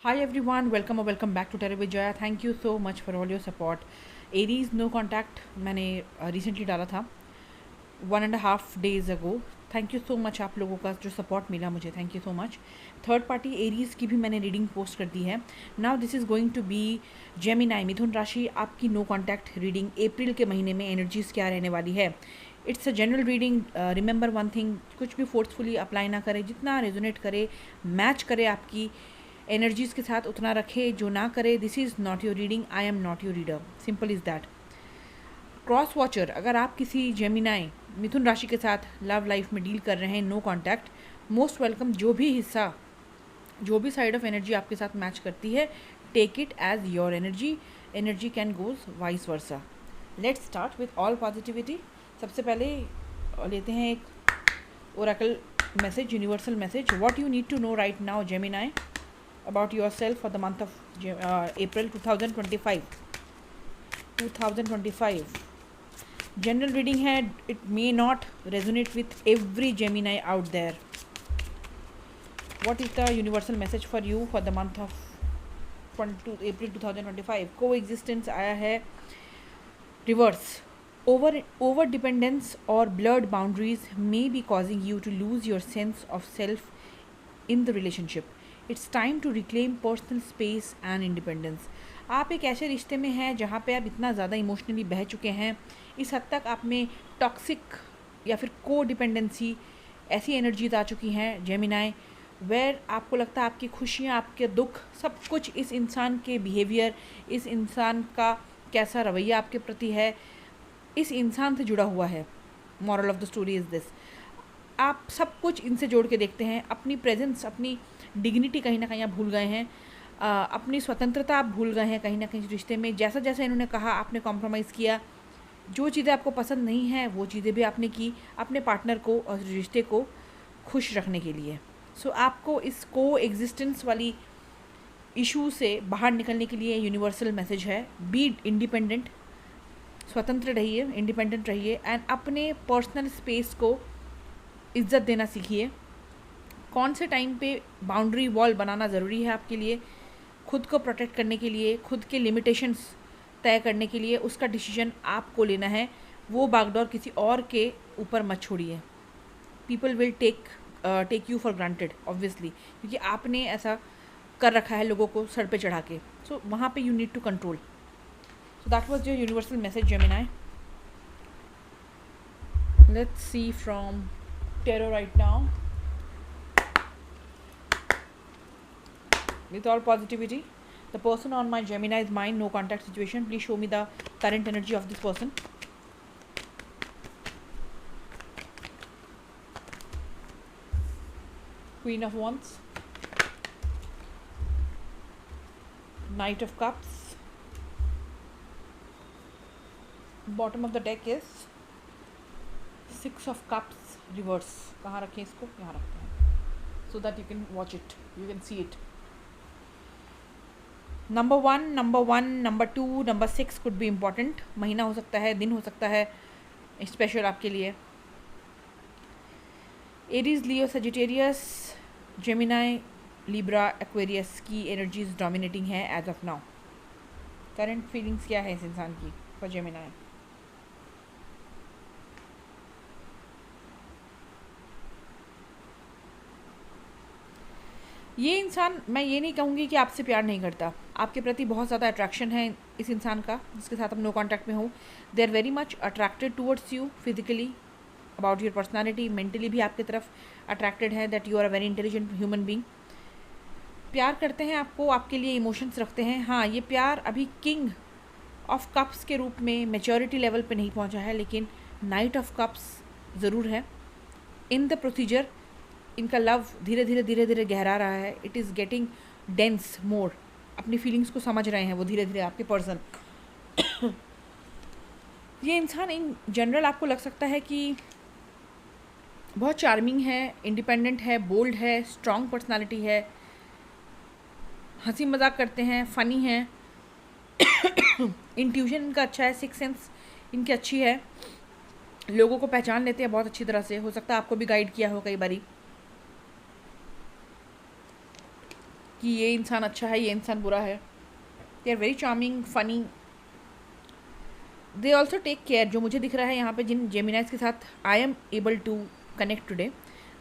Hi everyone, welcome or welcome back to Terra with Jaya. Thank you so much for all your support. Aries no contact मैंने recently डाला था 1.5 days ago. Thank you so much आप लोगों का जो support मिला मुझे, thank you so much. Third party Aries की भी मैंने रीडिंग पोस्ट कर दी है. Now this is going to be Gemini मिथुन राशि. आपकी नो कॉन्टैक्ट रीडिंग अप्रैल के महीने में एनर्जीज क्या रहने वाली है. It's a general reading. Remember one thing, कुछ भी फोर्सफुली अप्लाई ना करें. जितना रेजोनेट करे, मैच करे आपकी एनर्जीज़ के साथ उतना रखे. जो ना करे, this is not your reading, I am not your reader, simple is that. Cross watcher, अगर आप किसी जेमिनाई मिथुन राशि के साथ लव लाइफ में डील कर रहे हैं, नो कॉन्टैक्ट, मोस्ट वेलकम. जो भी हिस्सा, जो भी साइड ऑफ एनर्जी आपके साथ मैच करती है, take it as your energy. Energy can goes vice versa. Let's start with all positivity. सबसे पहले लेते हैं एक oracle message, universal message. What you need to know right now Gemini about yourself for the month of April 2025. 2025 general reading है. It may not resonate with every Gemini out there. What is the universal message for you for the month of April 2025? Coexistence आया है reverse. Over dependence or blurred boundaries may be causing you to lose your sense of self in the relationship. It's time to reclaim personal space and independence. आप एक ऐसे रिश्ते में हैं जहाँ पे आप इतना ज़्यादा इमोशनली बह चुके हैं, इस हद तक आप में टॉक्सिक या फिर को डिपेंडेंसी ऐसी एनर्जीज आ चुकी हैं जेमिनाई, वेयर आपको लगता है आपकी खुशियाँ, आपके दुख, सब कुछ इस इंसान के बिहेवियर, इस इंसान का कैसा रवैया आपके प्रति है, इस इंसान से जुड़ा हुआ है. Moral of the story is this. आप सब कुछ इनसे जोड़ के देखते हैं. अपनी प्रेजेंस, अपनी डिग्निटी कहीं ना कहीं आप भूल गए हैं. अपनी स्वतंत्रता आप भूल गए हैं कहीं ना कहीं रिश्ते में. जैसा जैसा इन्होंने कहा आपने कॉम्प्रोमाइज़ किया. जो चीज़ें आपको पसंद नहीं हैं वो चीज़ें भी आपने की अपने पार्टनर को और रिश्ते को खुश रखने के लिए. सो आपको इस को एग्जिस्टेंस वाली इशू से बाहर निकलने के लिए यूनिवर्सल मैसेज है. बी इंडिपेंडेंट, स्वतंत्र रहिए, इंडिपेंडेंट रहिए एंड अपने पर्सनल स्पेस को इज्जत देना सीखिए. कौन से टाइम पे बाउंड्री वॉल बनाना ज़रूरी है आपके लिए, खुद को प्रोटेक्ट करने के लिए, खुद के लिमिटेशंस तय करने के लिए, उसका डिसीजन आपको लेना है. वो बागडोर किसी और के ऊपर मत छोड़िए. People will take you for granted obviously, क्योंकि आपने ऐसा कर रखा है लोगों को सर पे चढ़ा के. सो वहाँ पे you need to control. So that was your universal message Gemini. Let's see from tarot right now. With all positivity, the person on my Gemini's mind, no contact situation, please show me the current energy of this person. Queen of Wands, Knight of Cups, bottom of the deck is Six of Cups reverse. कहाँ रखें इसको? यहाँ रखते हैं, so that you can watch it, you can see it. Number one, number 2, number 6 could be important. महीना हो सकता है, दिन हो सकता है स्पेशल आपके लिए. Aries, Leo, Sagittarius, Gemini, Libra, Aquarius की एनर्जीज डोमिनेटिंग है as of now. Current feelings क्या है इस इंसान की फॉर जेमिनाई? ये इंसान, मैं ये नहीं कहूँगी कि आपसे प्यार नहीं करता, आपके प्रति बहुत ज़्यादा अट्रैक्शन है इस इंसान का जिसके साथ आप नो कॉन्टैक्ट में हो. They are very much attracted towards you physically, about your personality. Mentally भी आपकी तरफ अट्रैक्टेड है, that you are a very intelligent human being. प्यार करते हैं आपको, आपके लिए इमोशंस रखते हैं. हाँ, ये प्यार अभी किंग ऑफ कप्स के रूप में मैच्योरिटी लेवल पे नहीं पहुँचा है, लेकिन नाइट ऑफ कप्स ज़रूर है. इन द प्रोसीजर इनका लव धीरे धीरे गहरा रहा है. इट इज़ गेटिंग डेंस मोर. अपनी फीलिंग्स को समझ रहे हैं वो धीरे धीरे आपके पर्सन. ये इंसान इन जनरल आपको लग सकता है कि बहुत चार्मिंग है, इंडिपेंडेंट है, बोल्ड है, स्ट्रॉन्ग पर्सनालिटी है, हंसी मजाक करते हैं, फ़नी हैं. इंट्यूशन इनका अच्छा है, सिक्स सेंस इनकी अच्छी है, लोगों को पहचान लेते हैं बहुत अच्छी तरह से. हो सकता है आपको भी गाइड किया हो कई बारी. कि ये इंसान अच्छा है, ये इंसान बुरा है. They are very charming, funny. They also take care. जो मुझे दिख रहा है यहाँ पे जिन जेमिनाइज के साथ I am able to connect today,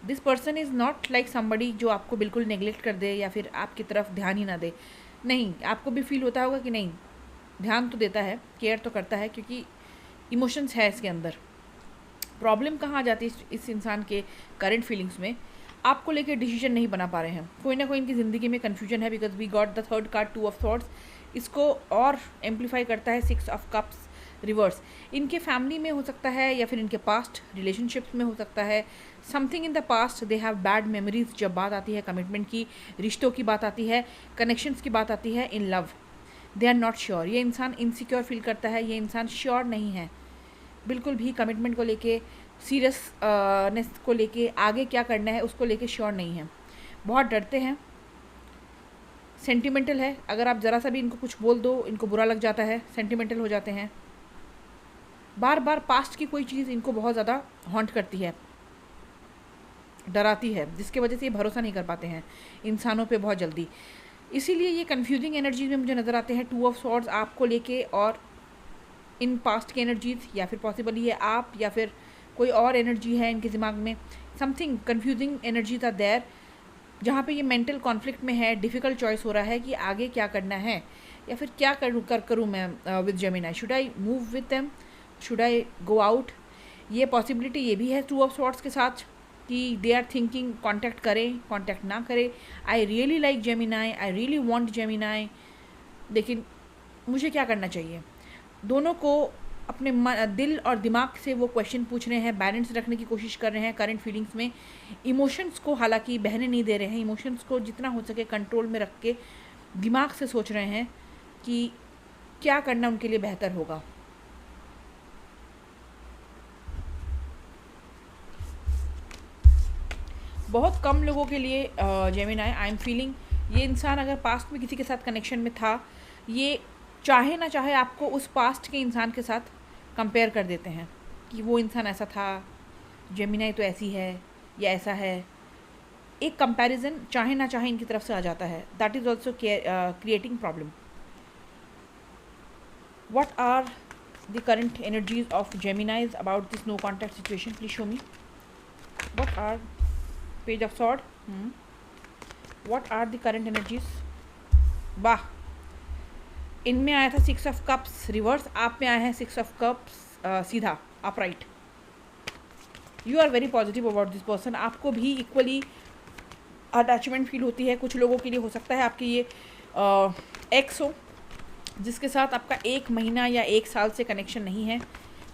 this person is not like somebody जो आपको बिल्कुल नेग्लेक्ट कर दे या फिर आपकी तरफ ध्यान ही ना दे. नहीं, आपको भी फील होता होगा कि नहीं, ध्यान तो देता है, केयर तो करता है, क्योंकि इमोशंस है इसके अंदर. प्रॉब्लम कहाँ आ जाती है इस इंसान के करंट फीलिंग्स में, आपको लेके डिसीजन नहीं बना पा रहे हैं. कोई ना कोई इनकी ज़िंदगी में कन्फ्यूजन है, because we got the third card, 2 of thoughts. इसको और एम्पलीफाई करता है 6 ऑफ कप्स रिवर्स. इनके फैमिली में हो सकता है या फिर इनके पास्ट रिलेशनशिप्स में हो सकता है. Something in the past they have bad memories. जब बात आती है कमिटमेंट की, रिश्तों की बात आती है, कनेक्शंस की बात आती है, in love they are not sure. ये इंसान इनसिक्योर फील करता है, ये इंसान श्योर नहीं है बिल्कुल भी कमिटमेंट को लेके, सीरियसनेस को लेके, आगे क्या करना है उसको लेके श्योर नहीं है. बहुत डरते हैं, सेंटिमेंटल है. अगर आप ज़रा सा भी इनको कुछ बोल दो इनको बुरा लग जाता है, सेंटिमेंटल हो जाते हैं. बार बार पास्ट की कोई चीज़ इनको बहुत ज़्यादा हॉन्ट करती है, डराती है, जिसकी वजह से ये भरोसा नहीं कर पाते हैं इंसानों पे बहुत जल्दी. इसीलिए ये कन्फ्यूजिंग एनर्जीज में मुझे नज़र आते हैं 2 ऑफ स्वॉर्ड्स आपको लेके, और इन पास्ट की एनर्जीज, या फिर पॉसिबली है आप या फिर कोई और एनर्जी है इनके दिमाग में. Something confusing energies are there, जहाँ पे ये मेंटल कॉन्फ्लिक्ट में है. डिफ़िकल्ट चॉइस हो रहा है कि आगे क्या करना है, या फिर क्या करूँ मैं with Gemini. Should I move with them, should I go out. ये पॉसिबिलिटी ये भी है 2 ऑफ स्वॉर्ड्स के साथ कि दे आर थिंकिंग कांटेक्ट करें, कांटेक्ट ना करें. I really like Gemini, I really want Gemini, लेकिन मुझे क्या करना चाहिए. दोनों को अपने दिल और दिमाग से वो क्वेश्चन पूछ रहे हैं, बैलेंस रखने की कोशिश कर रहे हैं करंट फीलिंग्स में. इमोशंस को हालांकि बहने नहीं दे रहे हैं, इमोशंस को जितना हो सके कंट्रोल में रख के दिमाग से सोच रहे हैं कि क्या करना उनके लिए बेहतर होगा. बहुत कम लोगों के लिए जेमिनी, आई एम फीलिंग ये इंसान अगर पास्ट में किसी के साथ कनेक्शन में था, ये चाहे ना चाहे आपको उस पास्ट के इंसान के साथ कंपेयर कर देते हैं कि वो इंसान ऐसा था, जेमिनी तो ऐसी है या ऐसा है. एक कंपैरिजन चाहे ना चाहे इनकी तरफ से आ जाता है. That is also creating problem. What are the current energies of Geminis about this no contact situation, please show me. What are page of sword, what are the current energies. वाह, इनमें आया था 6 ऑफ कप्स रिवर्स, आप में आया है 6 of cups सीधा upright. You are very positive about this person. आपको भी इक्वली अटैचमेंट फील होती है. कुछ लोगों के लिए हो सकता है आपके ये एक्स हो जिसके साथ आपका 1 महीना या 1 साल से कनेक्शन नहीं है.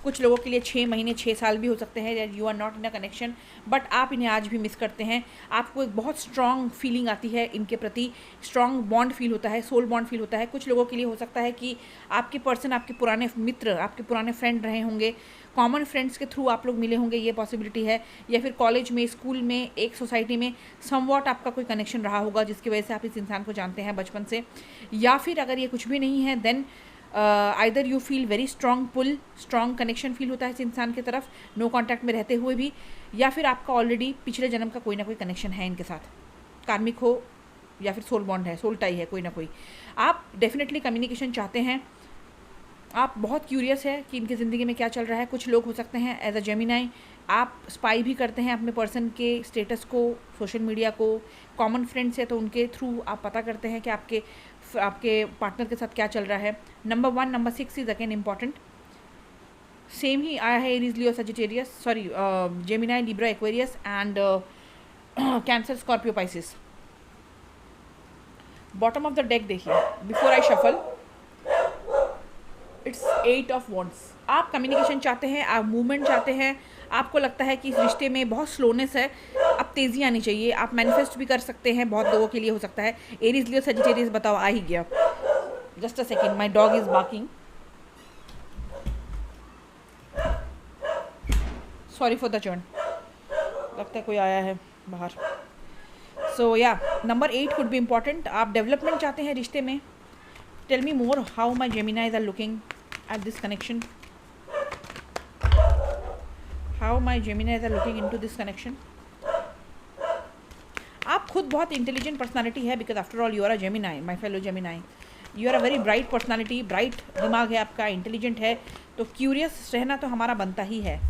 कुछ लोगों के लिए 6 महीने 6 साल भी हो सकते हैं. You are not in a connection, but आप इन्हें आज भी मिस करते हैं. आपको एक बहुत स्ट्रॉन्ग फीलिंग आती है इनके प्रति, स्ट्रॉन्ग बॉन्ड फील होता है, सोल बॉन्ड फील होता है. कुछ लोगों के लिए हो सकता है कि आपके पर्सन आपके पुराने मित्र, आपके पुराने फ्रेंड रहे होंगे, कॉमन फ्रेंड्स के थ्रू आप लोग मिले होंगे, ये पॉसिबिलिटी है. या फिर कॉलेज में, स्कूल में, एक सोसाइटी में समवॉट आपका कोई कनेक्शन रहा होगा जिसकी वजह से आप इस इंसान को जानते हैं बचपन से. या फिर अगर ये कुछ भी नहीं है, then either you feel very strong pull, strong connection feel होता है इस इंसान की तरफ नो कॉन्टैक्ट में रहते हुए भी, या फिर आपका ऑलरेडी पिछले जन्म का कोई ना कोई कनेक्शन है इनके साथ, कार्मिक हो या फिर सोल बॉन्ड है, सोल टाई है कोई ना कोई. आप डेफिनेटली कम्युनिकेशन चाहते हैं, आप बहुत क्यूरियस है कि इनकी ज़िंदगी में क्या चल रहा है. कुछ लोग हो सकते हैं एज अ जेमिनी आप स्पाई भी करते हैं अपने पर्सन के स्टेटस को, सोशल मीडिया को. कॉमन फ्रेंड्स है तो उनके थ्रू आप पता करते हैं कि आपके पार्टनर के साथ क्या चल रहा है. Number 1, number 6 is again important. Same ही आया है Aries, Leo, Sagittarius, sorry Gemini, Libra, Aquarius and Cancer, Scorpio, Pisces. Bottom of the deck देखिए before I shuffle, it's 8 of wands. आप कम्युनिकेशन चाहते हैं, आप मूवमेंट चाहते हैं, आपको लगता है कि इस रिश्ते में बहुत स्लोनेस है, अब तेज़ी आनी चाहिए. आप मैनिफेस्ट भी कर सकते हैं, बहुत लोगों के लिए हो सकता है. एरीज, लियो, सजिटेरियस बताओ, आ ही गया. Just a second, my dog is barking, sorry for the churn, लगता है कोई आया है बाहर. So yeah number 8 could be important. आप डेवलपमेंट चाहते हैं रिश्ते में. Tell me more how my Geminis are looking at this connection, how my Geminis are looking into this connection. आप खुद खुद बहुत इंटेलिजेंट पर्सनालिटी है, because after all you are a Gemini, my fellow Gemini. You are a very bright personality, bright दिमाग है आपका, intelligent है, तो क्यूरियस रहना तो हमारा बनता ही है।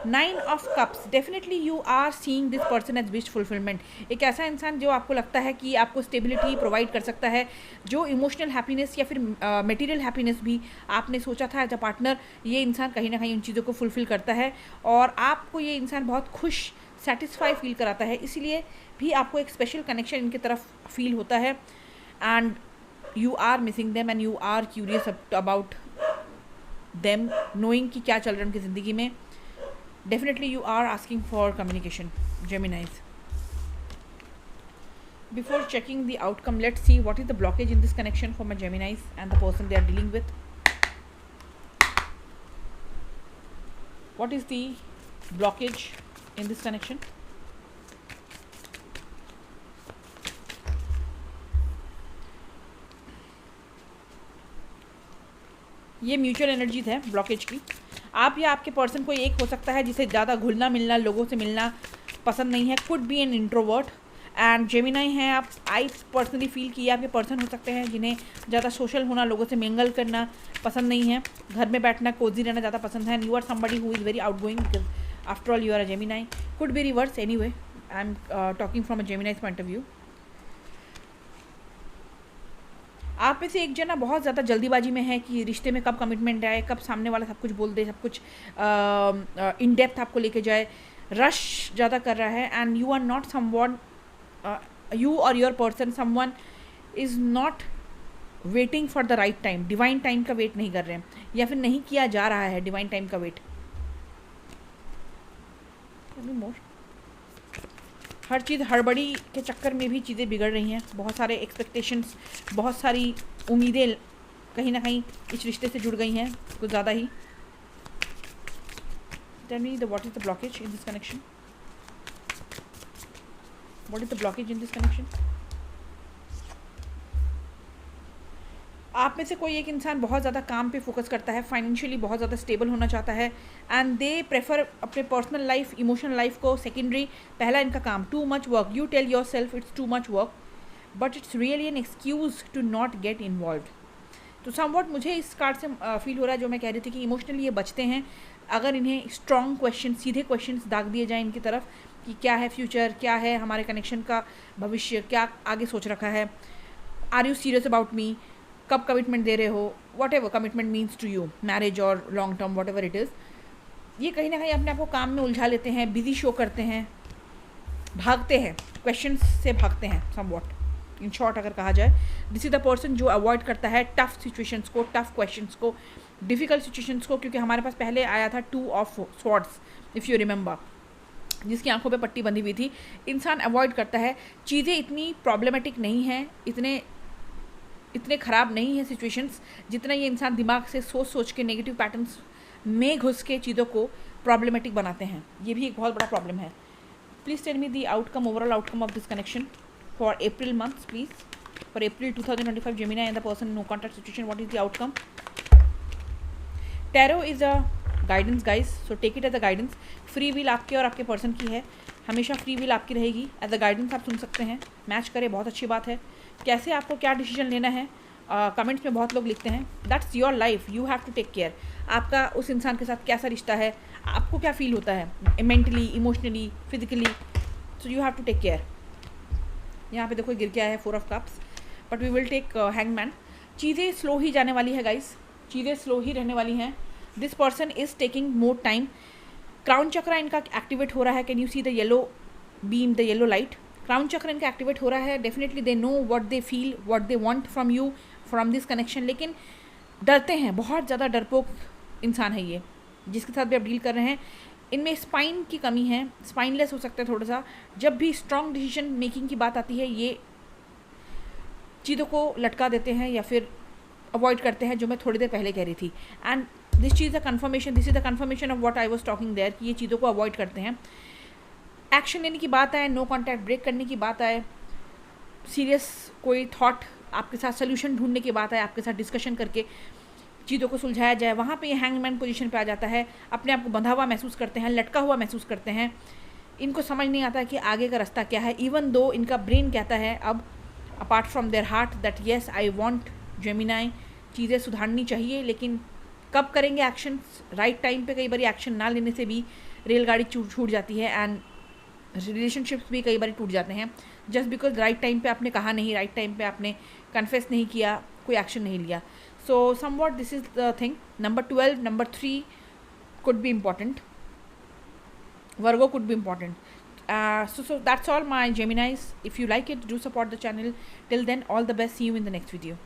9 of cups, definitely you are seeing this person as wish fulfilment. एक ऐसा इंसान जो आपको लगता है कि आपको स्टेबिलिटी प्रोवाइड कर सकता है, जो इमोशनल हैप्पीनेस या फिर मटेरियल हैप्पीनेस भी आपने सोचा था एज अ पार्टनर, ये इंसान कहीं ना कहीं उन चीज़ों को फुलफिल करता है और आपको ये इंसान बहुत खुश, सेटिस्फाई फील कराता है, इसलिए भी आपको एक स्पेशल कनेक्शन इनकी तरफ फील होता है। And you are missing them and you are curious about them, knowing कि क्या चल रहा है उनकी ज़िंदगी में। Definitely you are asking for communication, Geminis. Before checking the outcome, let's see what is the blockage in this connection for my Geminis and the person they are dealing with. What is the blockage in this connection? ये mutual energies है blockage की। आप या आपके person कोई एक हो सकता है जिसे ज़्यादा घुलना मिलना, लोगों से मिलना पसंद नहीं है, could be an introvert and Gemini हैं आप। आई पर्सनली फील कि आपके पर्सन हो सकते हैं जिन्हें ज़्यादा सोशल होना, लोगों से मिंगल करना पसंद नहीं है, घर में बैठना, कोजी रहना ज़्यादा पसंद है। And you are somebody who is very outgoing, because after all you are a Gemini. Could be reverse, anyway I am talking from a Gemini's point of view. आप में से एक जना बहुत ज़्यादा जल्दीबाजी में है कि रिश्ते में कब कमिटमेंट आए, कब सामने वाला सब कुछ बोल दे, सब कुछ इन डेप्थ आपको लेके जाए, रश ज़्यादा कर रहा है। And you are not someone, you और your person, someone is not waiting for the right time, divine time का वेट नहीं कर रहे हैं, या फिर नहीं किया जा रहा है डिवाइन टाइम का वेट। मोर हर चीज़ हड़बड़ी के चक्कर में भी चीज़ें बिगड़ रही हैं, बहुत सारे एक्सपेक्टेशंस, बहुत सारी उम्मीदें कहीं ना कहीं इस रिश्ते से जुड़ गई हैं कुछ ज़्यादा ही। Tell me the what is the blockage in this connection, what is the blockage in this connection. आप में से कोई एक इंसान बहुत ज़्यादा काम पे फोकस करता है, फाइनेंशियली बहुत ज़्यादा स्टेबल होना चाहता है, एंड दे प्रेफर अपने पर्सनल लाइफ, इमोशनल लाइफ को सेकेंडरी, पहला इनका काम। Too much work, you tell yourself it's too much work, but it's really an excuse to not get involve. तो समवॉट मुझे इस कार्ड से फील हो रहा है, जो मैं कह रही थी कि इमोशनली ये बचते हैं अगर इन्हें स्ट्रॉन्ग क्वेश्चन, सीधे क्वेश्चन दाग दिए जाएँ इनकी तरफ कि क्या है फ्यूचर, क्या है हमारे कनेक्शन का भविष्य, क्या आगे सोच रखा है, are you serious about me, कब कमिटमेंट दे रहे हो, whatever commitment means to you, marriage और long term, whatever it is. ये कहीं ना कहीं अपने आप को काम में उलझा लेते हैं, बिजी शो करते हैं, भागते हैं, क्वेश्चन से भागते हैं समवॉट। इन शॉर्ट अगर कहा जाए, दिस इज द पर्सन जो अवॉइड करता है टफ सिचुएशंस को, टफ क्वेश्चंस को, डिफ़िकल्ट सिचुएशंस को, क्योंकि हमारे पास पहले आया था 2 of swords if you remember, जिसकी आंखों पे पट्टी बंधी हुई थी। इंसान अवॉइड करता है, चीज़ें इतनी प्रॉब्लमेटिक नहीं हैं, इतने ख़राब नहीं है सिचुएशंस, जितना ये इंसान दिमाग से सोच के नेगेटिव पैटर्न्स में घुस के चीज़ों को प्रॉब्लमेटिक बनाते हैं। ये भी एक बहुत बड़ा प्रॉब्लम है। Please tell me the outcome, overall outcome of this connection for April month, please, for April 2025 Gemini and the person no contact situation, what is the outcome. Tarot is a guidance guys, so take it as a guidance. Free will आपके और आपके person की है, हमेशा free will आपकी रहेगी, as a guidance आप सुन सकते हैं, मैच करें, बहुत अच्छी बात है। कैसे आपको क्या डिसीजन लेना है, कमेंट्स में बहुत लोग लिखते हैं, that's your life, you have to take care. आपका उस इंसान के साथ कैसा रिश्ता है, आपको क्या फील होता है mentally, emotionally, physically, so you have to take care. यहाँ पे देखो गिर के आया है 4 of cups, but we will take hangman. चीज़ें स्लो ही जाने वाली है गाइस, चीज़ें स्लो ही रहने वाली हैं। This person is taking more time. Crown chakra इनका एक्टिवेट हो रहा है, can you see the yellow beam, the yellow light. Crown chakra इनका एक्टिवेट हो रहा है, definitely they know what they feel, what they want from you, from this connection, लेकिन डरते हैं, बहुत ज़्यादा डरपोक इंसान है ये, जिसके साथ भी आप डील कर रहे हैं। इनमें स्पाइन की कमी है, स्पाइनलेस हो सकता है थोड़ा सा। जब भी स्ट्रॉन्ग डिसीजन मेकिंग की बात आती है, ये चीज़ों को लटका देते हैं या फिर अवॉइड करते हैं, जो मैं थोड़ी देर पहले कह रही थी। एंड दिस चीज़ a confirmation, this is the confirmation of what I was talking there, कि ये चीज़ों को अवॉइड करते हैं। एक्शन लेने की बात आए, नो कॉन्टैक्ट ब्रेक करने की बात आए, सीरियस कोई थॉट आपके साथ, सोल्यूशन ढूंढने की बात आए, आपके साथ डिस्कशन करके चीज़ों को सुलझाया जाए, वहाँ पे ये हैंगमैन पोजीशन पे आ जाता है। अपने आप को बंधा हुआ महसूस करते हैं, लटका हुआ महसूस करते हैं, इनको समझ नहीं आता कि आगे का रास्ता क्या है, इवन दो इनका ब्रेन कहता है अब apart from their heart that yes I want Gemini, चीज़ें सुधारनी चाहिए, लेकिन कब करेंगे एक्शन? राइट टाइम पे कई बार एक्शन ना लेने से भी रेलगाड़ी छूट जाती है, एंड रिलेशनशिप्स भी कई बार टूट जाते हैं जस्ट बिकॉज राइट टाइम पे आपने कहा नहीं, राइट टाइम पे आपने कन्फेस नहीं किया, कोई एक्शन नहीं लिया. So somewhat this is the thing. Number 12, number 3 could be important. Virgo could be important. So that's all my Geminis. If you like it, do support the channel. Till then, all the best. See you in the next video.